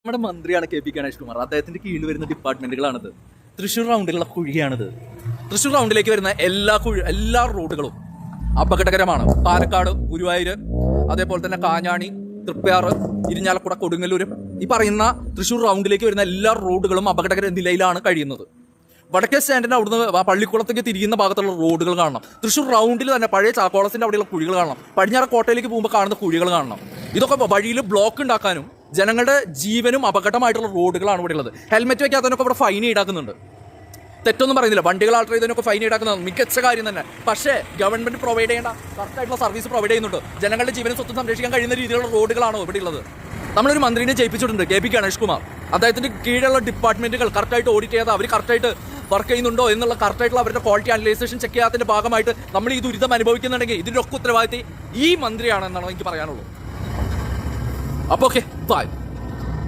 നമ്മുടെ മന്ത്രിയാണ് കെ.പി. ഗണേഷ് കുമാർ. അദ്ദേഹത്തിന്റെ കീഴിൽ വരുന്ന ഡിപ്പാർട്ട്മെന്റുകളാണിത്. തൃശ്ശൂർ റൗണ്ടിലുള്ള കുഴിയാണിത്. തൃശ്ശൂർ റൗണ്ടിലേക്ക് വരുന്ന എല്ലാ റോഡുകളും അപകടകരമാണ്. പാലക്കാട്, ഗുരുവായൂർ, അതേപോലെ തന്നെ കാഞ്ഞാണി, തൃപ്പയാറ്, ഇരിഞ്ഞാലക്കുട, കൊടുങ്ങല്ലൂർ, ഈ പറയുന്ന തൃശ്ശൂർ റൗണ്ടിലേക്ക് വരുന്ന എല്ലാ റോഡുകളും അപകടകര നിലയിലാണ് കഴിയുന്നത്. വടക്കേ സ്റ്റാൻഡിന്റെ അവിടുന്ന് പള്ളിക്കുളത്തേക്ക് തിരിയുന്ന ഭാഗത്തുള്ള റോഡുകൾ കാണണം. തൃശ്ശൂർ റൗണ്ടിൽ തന്നെ പഴയ ചാക്കോളത്തിന്റെ അവിടെയുള്ള കുഴികൾ കാണണം. പടിഞ്ഞാറ് കോട്ടയിലേക്ക് പോകുമ്പോൾ കാണുന്ന കുഴികൾ കാണണം. ഇതൊക്കെ വഴിയിൽ ബ്ലോക്ക് ഉണ്ടാക്കാനും ജനങ്ങളുടെ ജീവനും അപകടമായിട്ടുള്ള റോഡുകളാണ് ഇവിടെ ഉള്ളത്. ഹെൽമെറ്റ് വെക്കാത്തതിനൊക്കെ ഇവിടെ ഫൈൻ ഈടാക്കുന്നുണ്ട്. തെറ്റൊന്നും പറയുന്നില്ല. വണ്ടികൾ ആൾട്ടർ ചെയ്തതിനൊക്കെ ഫൈൻ ഈടാക്കുന്നത് മികച്ച കാര്യം തന്നെ. പക്ഷേ ഗവൺമെന്റ് പ്രൊവൈഡ് ചെയ്യേണ്ട കറക്റ്റായിട്ടുള്ള സർവീസ് പ്രൊവൈഡ് ചെയ്യുന്നുണ്ട്. ജനങ്ങളുടെ ജീവനും സ്വത്തും സംരക്ഷിക്കാൻ കഴിയുന്ന രീതിയിലുള്ള റോഡുകളാണോ ഇവിടെ ഉള്ളത്? നമ്മളൊരു മന്ത്രിനെ ജയിപ്പിച്ചിട്ടുണ്ട്, കെ.പി. ഗണേഷ് കുമാർ. അദ്ദേഹത്തിന്റെ കീഴിലുള്ള ഡിപ്പാർട്ട്മെന്റുകൾ കറക്റ്റായിട്ട് ഓഡിറ്റ് ചെയ്യാതെ അവർ കറക്റ്റായിട്ട് വർക്ക് ചെയ്യുന്നുണ്ടോ എന്നുള്ള കറക്റ്റായിട്ടുള്ള അവരുടെ ക്വാളിറ്റി അനലൈസേഷൻ ചെക്ക് ചെയ്യാത്തതിന്റെ ഭാഗമായിട്ട് നമ്മൾ ഈ ദുരിതം അനുഭവിക്കുന്നുണ്ടെങ്കിൽ ഇതിന്റെ ഒക്കെ ഉത്തരവാദിത്തം ഈ മന്ത്രിയാണെന്നാണ് എനിക്ക് പറയാനുള്ളത്. അപ്പോൾ ഓക്കെ, ബൈ.